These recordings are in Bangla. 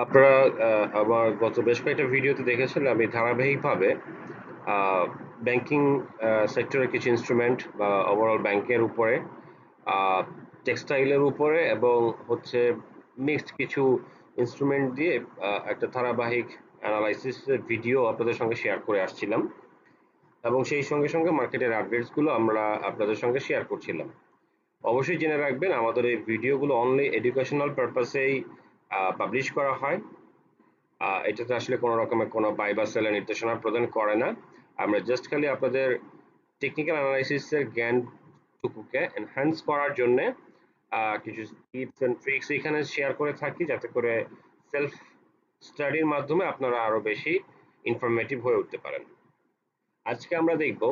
আপনারা আমার গত বেশ কয়েকটা ভিডিওতে দেখেছেন আমি ধারাবাহিকভাবে ব্যাংকিং সেক্টরের কিছু ইনস্ট্রুমেন্ট বা ওভারঅল ব্যাংকের উপরে, টেক্সটাইলের উপরে এবং হচ্ছে মিক্সড কিছু ইনস্ট্রুমেন্ট দিয়ে একটা ধারাবাহিক অ্যানালাইসিসের ভিডিও আপনাদের সঙ্গে শেয়ার করে আসছিলাম এবং সেই সঙ্গে সঙ্গে মার্কেটের আপডেটসগুলো আমরা আপনাদের সঙ্গে শেয়ার করছিলাম। অবশ্যই জেনে রাখবেন আমাদের এই ভিডিওগুলো অনলি এডুকেশনাল পারপাসেই পাবলিশ করা হয়। এটাতে আসলে কোনো রকমের কোনো বাই বা সেলের নির্দেশনা প্রদান করে না। আমরা জাস্ট খালি আপনাদের টেকনিক্যাল অ্যানালাইসিসের জ্ঞানটুকুকে এনহ্যান্স করার জন্য কিছু টিপস এন্ড ট্রিক্স এখানে শেয়ার করে থাকি, যাতে করে সেলফ স্টাডির মাধ্যমে আপনারা আরো বেশি ইনফরমেটিভ হয়ে উঠতে পারেন। আজকে আমরা দেখব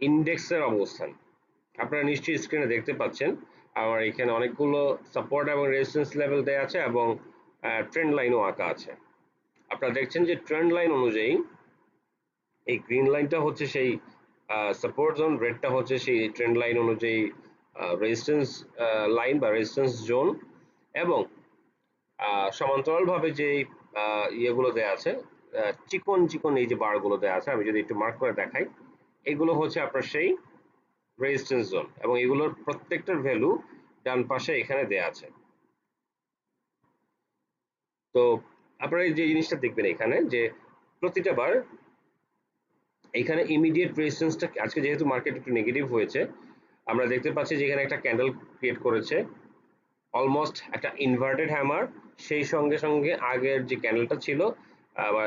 ইন্ডেক্সের অবস্থান। আপনারা নিশ্চয়ই স্ক্রিনে দেখতে পাচ্ছেন আমার এখানে অনেকগুলো সাপোর্ট এবং রেজিস্ট্যান্স লেভেল দেওয়া আছে এবং ট্রেন্ড লাইনও আঁকা আছে। আপনারা দেখছেন যে ট্রেন্ড লাইন অনুযায়ী এই গ্রিন লাইনটা হচ্ছে সেই সাপোর্ট জোন, রেডটা হচ্ছে সেই ট্রেন্ড লাইন অনুযায়ী রেজিস্ট্যান্স লাইন বা রেজিস্ট্যান্স জোন, এবং সমান্তরালভাবে যে ইয়েগুলো দেওয়া আছে, চিকন চিকন এই যে বারগুলো দেওয়া আছে, আমি যদি একটু মার্ক করে দেখাই, এগুলো হচ্ছে আপনার সেই রেজিস্ট্যান্স জোন এবং এগুলোর প্রত্যেকটার ভ্যালু ডান পাশে এখানে দেওয়া আছে। তো আপনারা এই যে জিনিসটা দেখবেন এখানে যে প্রতিটা বার এখানে ইমিডিয়েট রেজিস্ট্যান্সটা, আজকে যেহেতু মার্কেট একটু নেগেটিভ হয়েছে, আমরা দেখতে পাচ্ছি যে এখানে একটা ক্যান্ডেল ক্রিয়েট করেছে, অলমোস্ট একটা ইনভার্টেড হ্যামার। সেই সঙ্গে সঙ্গে আগের যে ক্যান্ডেলটা ছিল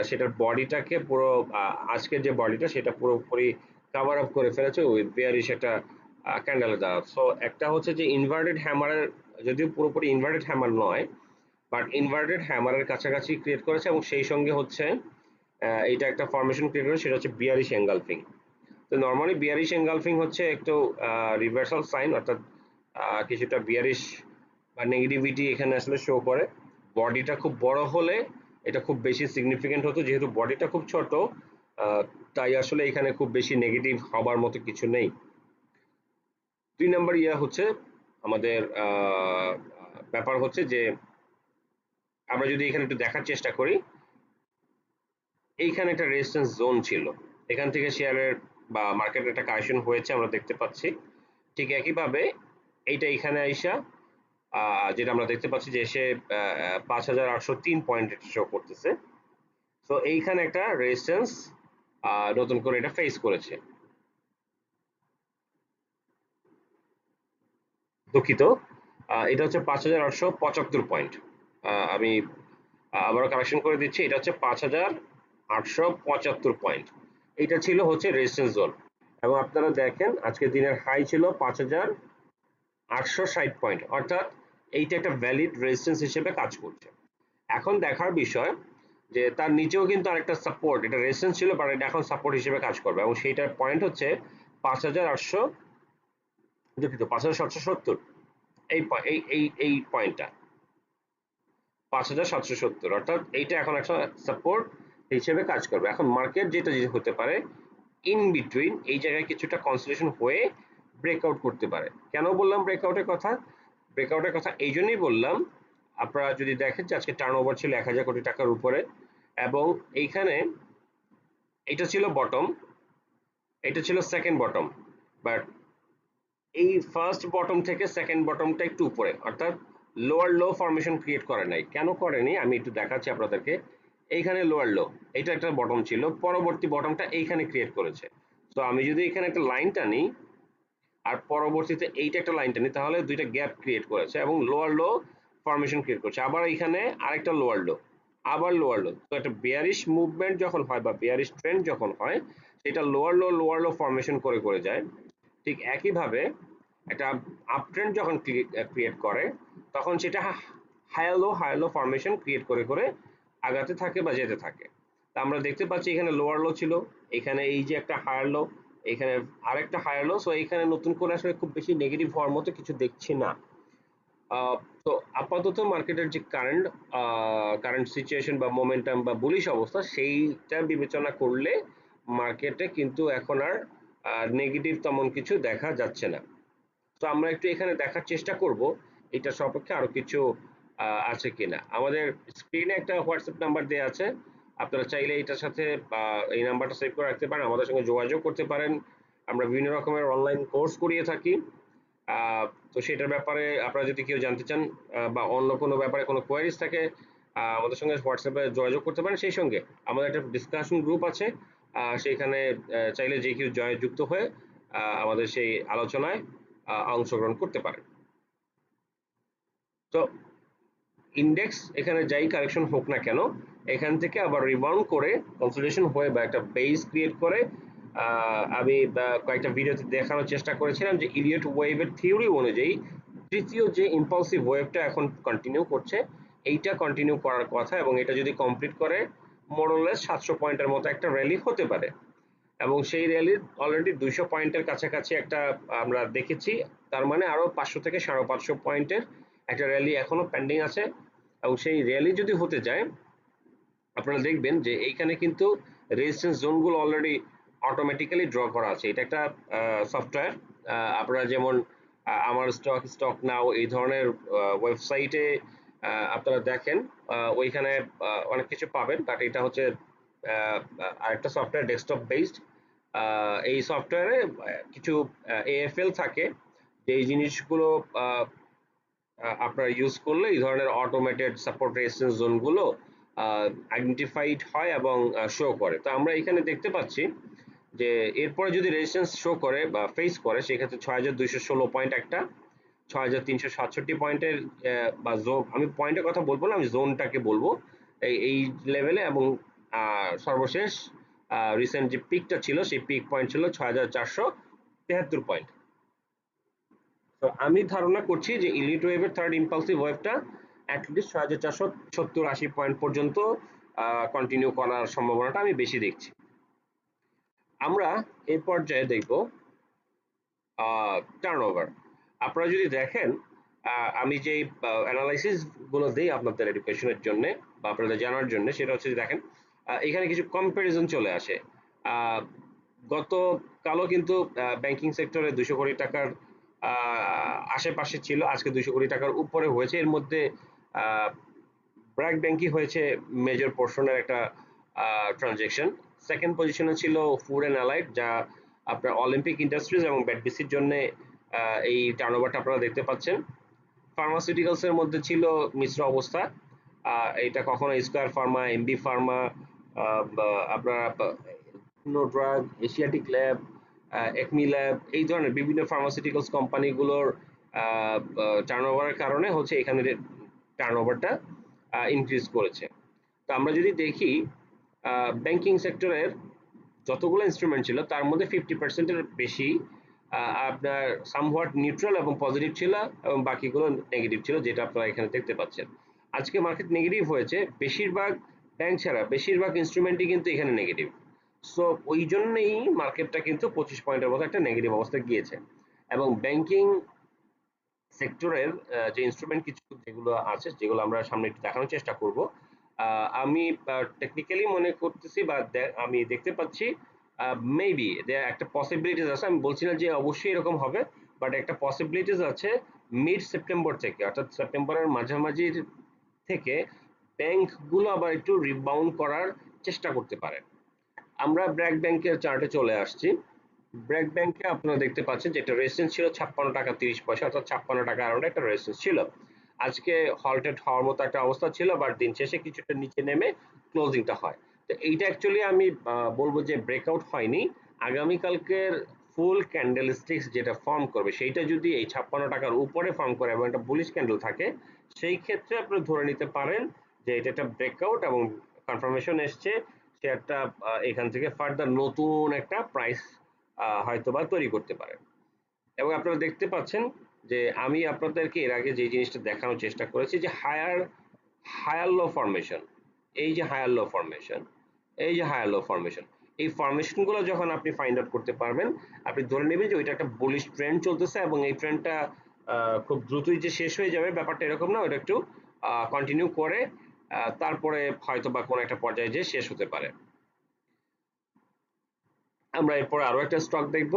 সেটার বডিটাকে পুরো, আজকের যে বডিটা সেটা পুরোপুরি কভার আপ করে ফেলেছে উইথ বেয়ারিশ একটা ক্যান্ডেলের দ্বারা। সো একটা হচ্ছে যে ইনভার্টেড হ্যামারের, যদিও পুরোপুরি ইনভার্টেড হ্যামার নয়, বাট ইনভার্টেড হ্যামারের কাছাকাছি ক্রিয়েট করেছে এবং সেই সঙ্গে হচ্ছে এইটা একটা ফরমেশন ক্রিয়েট করেছে, সেটা হচ্ছে বিয়ারিশ এঙ্গালফিং। তো নর্মালি বিয়ারিশ এনগালফিং হচ্ছে একটু রিভার্সাল সাইন, অর্থাৎ কিছুটা বিয়ারিশ বা নেগেটিভিটি এখানে আসলে শো করে। বডিটা খুব বড় হলে এটা খুব বেশি সিগনিফিকেন্ট হতো, যেহেতু বডিটা খুব ছোট তাই আসলে এখানে খুব বেশি নেগেটিভ হবার মতো কিছু নেই। 2 নম্বর ইয়া হচ্ছে আমাদের ব্যাপার হচ্ছে যে আমরা যদি এখানে একটু দেখার চেষ্টা করি, এইখানে একটা রেজিস্ট্যান্স জোন ছিল, এখান থেকে শেয়ারের বা মার্কেটের একটা কারেকশন হয়েছে আমরা দেখতে পাচ্ছি। ঠিক একইভাবে এইটা এখানে আইসা যেটা আমরা দেখতে পাচ্ছি যে এসে 5,803 পয়েন্ট শো করতেছে। তো এইখানে একটা রেজিস্ট্যান্স নতুন করে এটা ফেস করেছে, দুঃখিত, এটা হচ্ছে 5,875 পয়েন্ট। আমি আবারও কারেকশন করে দিচ্ছি, এটা হচ্ছে 5,875 পয়েন্ট। এটা ছিল হচ্ছে রেজিস্ট্যান্স জোন এবং আপনারা দেখেন আজকের দিনের হাই ছিল 5,860 পয়েন্ট, অর্থাৎ এইটা একটা ভ্যালিড রেজিস্ট্যান্স হিসেবে কাজ করছে। এখন দেখার বিষয় যে তার নিচেও কিন্তু আরেকটা সাপোর্ট, এটা রেজিস্ট্যান্স ছিল বাট এটা এখন সাপোর্ট হিসেবে কাজ করবে এবং সেইটার পয়েন্ট হচ্ছে 5,800, দুঃখিত, 5,770। এই এই এই এই পয়েন্টটা 5,770, অর্থাৎ এইটা এখন একটা সাপোর্ট হিসেবে কাজ করবে। এখন মার্কেট যেটা হতে পারে ইন বিটুইন এই জায়গায় কিছুটা কনসোলিডেশন হয়ে ব্রেকআউট করতে পারে। কেন বললাম ব্রেকআউটের কথা? ব্রেকআউটের কথা এই জন্যই বললাম, আপনারা যদি দেখেন যে আজকে টার্ন ওভার ছিল 1,000 কোটি টাকার উপরে এবং এইখানে এটা ছিল বটম, এটা ছিল সেকেন্ড বটম, বাট এই ফার্স্ট বটম থেকে সেকেন্ড বটমটা একটু উপরে, অর্থাৎ লোয়ার লো ফরমেশন ক্রিয়েট করে নাই। কেন করেনি আমি একটু দেখাচ্ছি আপনাদেরকে। এইখানে লোয়ার লো, এটা একটা বটম ছিল, পরবর্তী বটমটা এইখানে ক্রিয়েট করেছে। তো আমি যদি এখানে একটা লাইন টানি আর পরবর্তীতে এইটা একটা লাইন টানি, তাহলে দুইটা গ্যাপ ক্রিয়েট করেছে এবং লোয়ার লো ফরমেশন ক্রিয়েট করছে। আবার এখানে আরেকটা লোয়ার লো, আবার লোয়ার লো। তো একটা বেয়ারিশ মুভমেন্ট যখন হয় বা বেয়ারিশ ট্রেন্ড যখন হয়, সেটা লোয়ার লো ফরমেশন করে করে যায়। ঠিক একইভাবে একটা আপ ট্রেন্ড যখন ক্রিয়েট করে, তখন সেটা হায়ার লো ফরমেশন ক্রিয়েট করে করে আগাতে থাকে বা যেতে থাকে। তা আমরা দেখতে পাচ্ছি এখানে লোয়ার লো ছিল, এখানে এই যে একটা হায়ার লো, এখানে আরেকটা হায়ার লো। সো এখানে নতুন করে আসলে খুব বেশি নেগেটিভ হওয়ার মতো কিছু দেখছি না। তো আপাতত মার্কেটের যে কারেন্ট সিচুয়েশন বা মোমেন্টাম বা বুলিশ অবস্থা, সেইটা বিবেচনা করলে মার্কেটে কিন্তু এখন আর নেগেটিভ তেমন কিছু দেখা যাচ্ছে না। তো আমরা একটু এখানে দেখার চেষ্টা করব এটা সপক্ষে আরো কিছু আছে কিনা। আমাদের স্ক্রিনে একটা হোয়াটসঅ্যাপ নাম্বার দেওয়া আছে, আপনারা চাইলে এটার সাথে এই নাম্বারটা সেভ করে রাখতে পারেন, আমাদের সঙ্গে যোগাযোগ করতে পারেন। আমরা বিভিন্ন রকমের অনলাইন কোর্স করিয়ে থাকি। তো সেটার ব্যাপারে আপনারা যদি কেউ জানতে চান বা অন্য কোনো ব্যাপারে কোনো কোয়ারিজ থাকে, আমাদের সঙ্গে হোয়াটসঅ্যাপে যোগাযোগ করতে পারেন। সেই সঙ্গে আমাদের একটা ডিসকাশন গ্রুপ আছে, সেইখানে চাইলে যে কেউ যুক্ত হয়ে আমাদের সেই আলোচনায় অংশগ্রহণ করতে পারেন। তো ইন্ডেক্স এখানে যাই কারেকশন হোক না কেন, এখান থেকে আবার রিবাউন্ড করে কনসলিডেশন হয়ে বা একটা বেস ক্রিয়েট করে আমি কয়েকটা ভিডিওতে দেখানোর চেষ্টা করেছিলাম যে ইলিয়ট ওয়েভের থিওরি অনুযায়ী তৃতীয় যে ইম্পালসিভ ওয়েভটা এখন কন্টিনিউ করছে, এইটা কন্টিনিউ করার কথা, এবং এটা যদি কমপ্লিট করে মোরলেস 700 পয়েন্টের মতো একটা র্যালি হতে পারে। এবং সেই র্যালির অলরেডি 200 পয়েন্টের কাছাকাছি একটা আমরা দেখেছি, তার মানে আরো 500 থেকে 550 পয়েন্টের একটা র্যালি এখনো পেন্ডিং আছে। এবং সেই র্যালি যদি হতে যায়, আপনারা দেখবেন যে এইখানে কিন্তু রেজিস্ট্যান্স জোনগুলো অলরেডি অটোমেটিক্যালি ড্র করা আছে। এটা একটা সফটওয়্যার, আপনারা যেমন আমার স্টক নাও এই ধরনের ওয়েবসাইটে আপনারা দেখেন, ওইখানে অনেক কিছু পাবেন, বাট এটা হচ্ছে আরেকটা সফটওয়্যার, ডেস্কটপ বেসড। এই সফটওয়্যারে কিছু এএফএল থাকে, যে এই জিনিসগুলো আপনারা ইউজ করলে এই ধরনের অটোমেটেড সাপোর্ট রেজিস্ট্যান্স জোনগুলো আইডেন্টিফাইড হয় এবং শো করে। তো আমরা এখানে দেখতে পাচ্ছি যে এরপরে যদি রেজিস্ট্যান্স শো করে বা ফেস করে, সেক্ষেত্রে 6216 পয়েন্ট একটা, 6367 পয়েন্টের বা জোন, আমি পয়েন্টের কথা বলবো না, আমি জোনটাকে বলবো, এই লেভেলে। এবং সর্বশেষ রিসেন্ট যে পিকটা ছিল, সেই পিক পয়েন্ট ছিল 6473 পয়েন্ট। তো আমি ধারণা করছি যে ইলিট ওয়েভের থার্ড ইম্পালসিভ ওয়েভটা অ্যাটলিস্ট 6470-80 পয়েন্ট পর্যন্ত কন্টিনিউ করার সম্ভাবনাটা আমি বেশি দেখছি। আমরা এই পর্যায়ে দেখব টার্নওভার। আপনারা যদি দেখেন, আমি যে অ্যানালাইসিস গুলো দিই আপনাদের এডুকেশনের জন্য বা আপনাদের জানার জন্য, সেটা হচ্ছে যে দেখেন, এখানে কিছু কম্পারিজন চলে আসে। গতকালও কিন্তু ব্যাংকিং সেক্টরে 200 কোটি টাকার আশেপাশে ছিল, আজকে 200 কোটি টাকার উপরে হয়েছে। এর মধ্যে ব্র্যাক ব্যাংকই হয়েছে মেজর পোর্শনের একটা ট্রানজেকশন। সেকেন্ড পজিশনে ছিল ফুড অ্যান্ড অ্যালাইড, যা আপনার অলিম্পিক ইন্ডাস্ট্রিজ এবং ব্যাটবিসির জন্য এই টার্নওভারটা আপনারা দেখতে পাচ্ছেন। ফার্মাসিউটিক্যালস এর মধ্যে ছিল মিশ্র অবস্থা, এটা কখনো স্কয়ার ফার্মা, এমবি ফার্মা, আপনার drug, Asiatic lab, Acme lab, এই ধরনের বিভিন্ন ফার্মাসিউটিক্যালস কোম্পানিগুলোর টার্নওভারের কারণে হচ্ছে এখানে টার্নওভারটা ইনক্রিজ করেছে। তো আমরা যদি দেখি ব্যাংকিং সেক্টরের যতগুলো ইনস্ট্রুমেন্ট ছিল, তার মধ্যে 50% বেশি আপনার সামহাট নিউট্রাল এবং পজিটিভ ছিল, এবং বাকিগুলো নেগেটিভ ছিল, যেটা আপনারা এখানে দেখতে পাচ্ছেন। আজকে মার্কেট নেগেটিভ হয়েছে, বেশিরভাগ ব্যাংক ছাড়া বেশিরভাগ ইনস্ট্রুমেন্টই কিন্তু এখানে নেগেটিভ। সো ওই জন্যই মার্কেটটা কিন্তু 25 পয়েন্টের মতো একটা নেগেটিভ অবস্থায় গিয়েছে। এবং ব্যাংকিং সেক্টরের যে ইনস্ট্রুমেন্ট কিছু যেগুলো আছে, যেগুলো আমরা সামনে একটু দেখানোর চেষ্টা করব, আমি টেকনিক্যালি মনে করতেছি বা আমি দেখতে পাচ্ছি মেবি একটা পসিবিলিটিস আছে, আমি বলছি না যে অবশ্যই এরকম হবে, বাট একটা পসিবিলিটিস আছে মিড সেপ্টেম্বর থেকে, অর্থাৎ সেপ্টেম্বরের মাঝামাঝি থেকে ব্যাংকগুলো আবার একটু রিবাউন্ড করার চেষ্টা করতে পারে। আমরা ব্র্যাক ব্যাংকের চার্টে চলে আসছি। ব্র্যাক ব্যাংকে আপনারা দেখতে পাচ্ছেন যে একটা রেজিস্ট্যান্স ছিল 56 টাকা 30 পয়সা, অর্থাৎ 56 টাকা অ্যারাউন্ড একটা রেজিস্ট্যান্স ছিল। আজকে হল্টেড হওয়ার মতো একটা অবস্থা ছিল, বাট দিন শেষে কিছুটা নিচে নেমে ক্লোজিংটা হয়। তো এইটা অ্যাকচুয়ালি আমি বলবো যে ব্রেকআউট হয়নি। আগামীকালকের ফুল ক্যান্ডেল স্টিক্স যেটা ফর্ম করবে, সেইটা যদি এই 56 টাকার উপরে ফর্ম করে এবং একটা বুলিশ ক্যান্ডেল থাকে, সেই ক্ষেত্রে আপনি ধরে নিতে পারেন যে এটা একটা ব্রেকআউট এবং কনফার্মেশন এসছে, শেয়ারটা এখান থেকে ফার্দার নতুন একটা প্রাইস হয়তোবা তৈরি করতে পারে। এবং আপনারা দেখতে পাচ্ছেন যে আমি আপনাদেরকে এর আগে যে জিনিসটা দেখানোর চেষ্টা করেছি, যে হায়ার লো ফরমেশন, এই যে হায়ার লো ফরমেশন, এই যে হায়ার লো ফরমেশন, এই ফরমেশন গুলো যখন আপনি ফাইন্ড আউট করতে পারবেন, আপনি ধরে নেবেন যে ওইটা একটা বুলিশ ট্রেন্ড চলতেছে, এবং এই ট্রেন্ডটা খুব দ্রুতই যে শেষ হয়ে যাবে ব্যাপারটা এরকম না, ওটা একটু কন্টিনিউ করে তারপরে হয়তো বা কোনো একটা পর্যায়ে যে শেষ হতে পারে। আমরা এরপরে আরো একটা স্টক দেখব,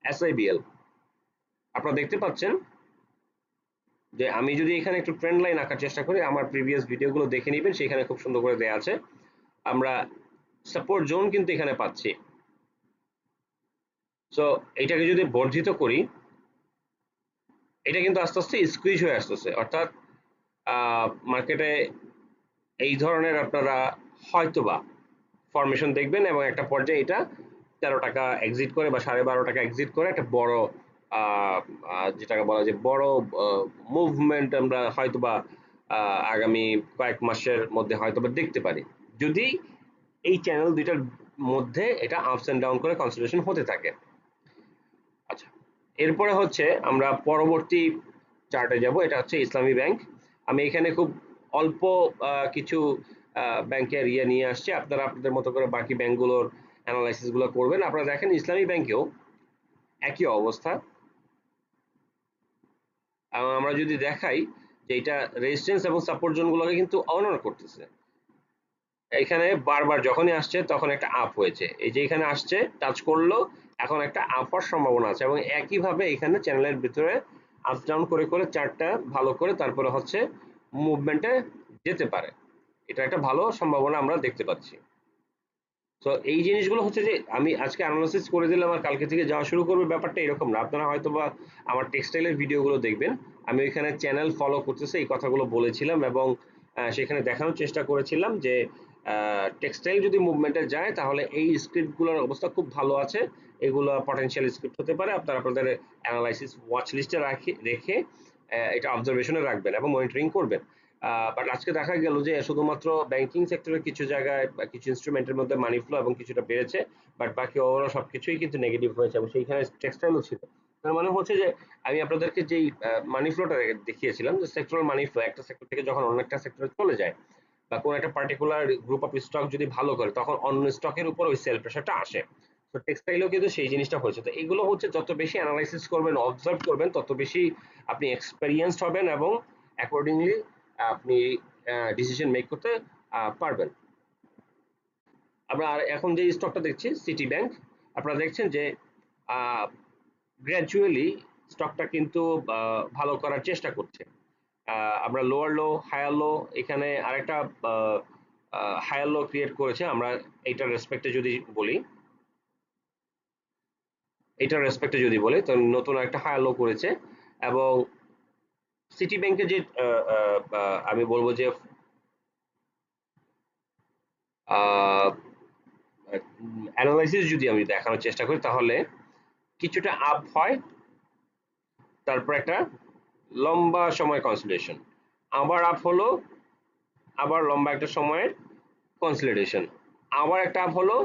এসআইবিএল। আপনারা দেখতে পাচ্ছেন যে আমি যদি এখানে একটু ট্রেন্ড লাইন আঁকার চেষ্টা করি, আমার প্রিভিয়াস ভিডিওগুলো দেখে নেবেন, সেখানে খুব সুন্দর করে দেয়া আছে। আমরা সাপোর্ট জোন কিন্তু এখানে পাচ্ছি। সো এটাকে যদি বর্ধিত করি, এটা কিন্তু আস্তে আস্তে স্কুইজ হয়ে আসতেছে, অর্থাৎ মার্কেটে এই ধরনের আপনারা হয়তোবা ফরমেশন দেখবেন এবং একটা পর্যায়ে এটা 13 টাকা এক্সিট করে বা 12.5 টাকা এক্সিট করে একটা বড় যেটাকে বলা যায় বড় মুভমেন্ট আমরা হয়তোবা আগামী কয়েক মাসের মধ্যে হয়তোবা দেখতে পারি, যদি এই চ্যানেল দুইটার মধ্যে এটা আপস এন্ড ডাউন করে কনসলিডেশন হতে থাকে। আচ্ছা, এরপরে হচ্ছে আমরা পরবর্তী চার্টে যাব, এটা হচ্ছে ইসলামী ব্যাংক। আমি এখানে খুব অল্প কিছু ব্যাংকের ইয়ে নিয়ে আসছি, আপনারা আপনাদের মতো করে বাকি ব্যাংকগুলোর অ্যানালাইসিস গুলো করবেন। আপনারা দেখেন ইসলামী ব্যাংকেও একই অবস্থা। এবং আমরা যদি দেখাই যে এটা রেজিস্ট্যান্স এবং সাপোর্ট জোনগুলোকে কিন্তু অনার করতেছে। এখানে বারবার যখনই আসছে তখন একটা আপ হয়েছে, এই যে এখানে আসছে টাচ করলো, এখন একটা আপ হওয়ার সম্ভাবনা আছে, এবং একইভাবে এখানে চ্যানেলের ভিতরে আপ ডাউন করে করে চার্টটা ভালো করে তারপরে হচ্ছে মুভমেন্টে যেতে পারে। এটা একটা ভালো সম্ভাবনা আমরা দেখতে পাচ্ছি। তো এই জিনিসগুলো হচ্ছে যে আমি আজকে অ্যানালাইসিস করে দিলাম আর কালকে থেকে যাওয়া শুরু করবে, ব্যাপারটা এরকম না। আপনারা হয়তো বা আমার টেক্সটাইলের ভিডিওগুলো দেখবেন, আমি ওইখানে চ্যানেল ফলো করতেছে এই কথাগুলো বলেছিলাম, এবং সেখানে দেখানোর চেষ্টা করেছিলাম যে টেক্সটাইল যদি মুভমেন্টে যায় তাহলে এই স্ক্রিপ্টগুলোর অবস্থা খুব ভালো আছে, এগুলো পটেনশিয়াল স্ক্রিপ্ট হতে পারে। আপনারা আপনাদের অ্যানালাইসিস ওয়াচ লিস্টে রেখে এটা অবজারভেশনে রাখবেন এবং মনিটরিং করবেন। বাট আজকে দেখা গেল যে শুধুমাত্র ব্যাংকিং সেক্টরের কিছু জায়গায় বা কিছু ইনস্ট্রুমেন্টের মধ্যে মানি ফ্লো এবং কিছুটা বেড়েছে, বাট বাকি ওভারঅল সবকিছুই কিন্তু নেগেটিভ হয়েছে, এবং সেইখানে টেক্সটাইলও ছিল। তার মানে হচ্ছে যে আমি আপনাদেরকে যেই মানি ফ্লোটা দেখিয়েছিলাম, যে সেক্টরাল মানি ফ্লো একটা সেক্টর থেকে যখন অন্য একটা সেক্টরে চলে যায়, বা কোন একটা পার্টিকুলার গ্রুপ অফ স্টক যদি ভালো করে, তখন অন্য স্টকের উপর ওই সেল প্রেশারটা আসে। তো টেক্সটাইলেও কিন্তু সেই জিনিসটা হয়েছে। তো এগুলো হচ্ছে যত বেশি অ্যানালাইসিস করবেন, অবজার্ভ করবেন, তত বেশি আপনি এক্সপেরিয়েন্সড হবেন এবং অ্যাকর্ডিংলি আপনি ডিসিশন মেক করতে পারবেন। আমরা আর এখন যে স্টকটা দেখছি সিটি ব্যাংক, আপনারা দেখছেন যে গ্র্যাজুয়ালি স্টকটা কিন্তু ভালো করার চেষ্টা করছে। আমরা লোয়ার লো হায়ার লো, এখানে আরেকটা হায়ার লো ক্রিয়েট করেছে। আমরা এইটার রেসপেক্টে যদি বলি, এইটার রেসপেক্টে যদি বলি তো নতুন একটা হায়ার লো করেছে। এবং সিটি ব্যাংকে যে আমি বলবো যে অ্যানালাইসিস যদি আমি দেখানোর চেষ্টা করি, তাহলে কিছুটা আপ হয়, তারপর একটা লম্বা সময় কনসলিডেশন, আবার আপ হলো, আবার লম্বা একটা সময়ের কনসলিডেশন, আবার একটা আপ হলো,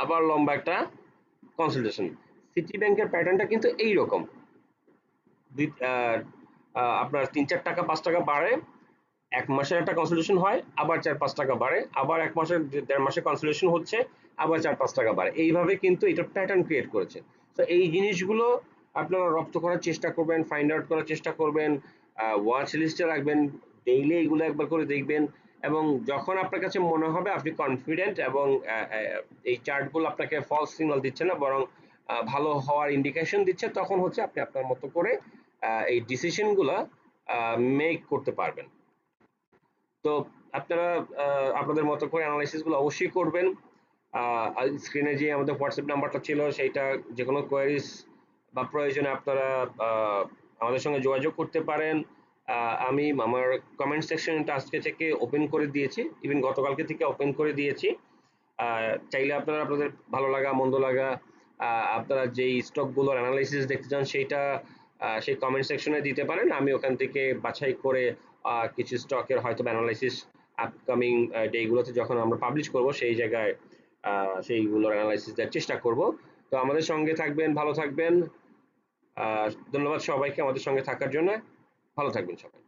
আবার লম্বা একটা কনসলিডেশন। সিটি ব্যাংকের প্যাটার্নটা কিন্তু এইরকম, আপনার 3-4 টাকা 5 টাকা বাড়ে, এক মাসের একটা কনসলিডেশন হয়, আবার 4-5 টাকা বাড়ে, আবার এক মাসের 1.5 মাসের কনসলিডেশন হচ্ছে, আবার 4-5 টাকা বাড়ে, এইভাবে কিন্তু এটা প্যাটার্ন ক্রিয়েট করেছে। তো এই জিনিসগুলো আপনারা রপ্ত করার চেষ্টা করবেন, ফাইন্ড আউট করার চেষ্টা করবেন, ওয়াচ লিস্টে রাখবেন, ডেইলি এগুলো একবার করে দেখবেন, এবং যখন আপনার কাছে মনে হবে আপনি কনফিডেন্ট এবং এই চার্টগুলো আপনাকে ফলস সিগন্যাল দিচ্ছে না, বরং ভালো হওয়ার ইন্ডিকেশন দিচ্ছে, তখন হচ্ছে আপনি আপনার মতো করে এই ডিসিশনগুলো মেক করতে পারবেন। তো আপনারা আপনাদের মতো করে অ্যানালাইসিস গুলো অবশ্যই করবেন। স্ক্রিনে যে আমাদের হোয়াটসঅ্যাপ নাম্বারটা ছিল, সেইটা যে কোনো কোয়ারিজ বা প্রয়োজনে আপনারা আমাদের সঙ্গে যোগাযোগ করতে পারেন। আমি আমার কমেন্ট সেকশনটা আজকে থেকে ওপেন করে দিয়েছি, ইভেন গতকালকে থেকে ওপেন করে দিয়েছি। চাইলে আপনারা আপনাদের ভালো লাগা মন্দ লাগা, আপনারা যেই স্টকগুলোর অ্যানালাইসিস দেখতে চান সেইটা সেই কমেন্ট সেকশনে দিতে পারেন। আমি ওখান থেকে বাছাই করে কিছু স্টকের হয়তো অ্যানালাইসিস আপকামিং ডেগুলোতে যখন আমরা পাবলিশ করব, সেই জায়গায় সেইগুলোর অ্যানালাইসিস দেওয়ার চেষ্টা করব। তো আমাদের সঙ্গে থাকবেন, ভালো থাকবেন। ধন্যবাদ সবাইকে আমাদের সঙ্গে থাকার জন্য। ভালো থাকবেন সবাই।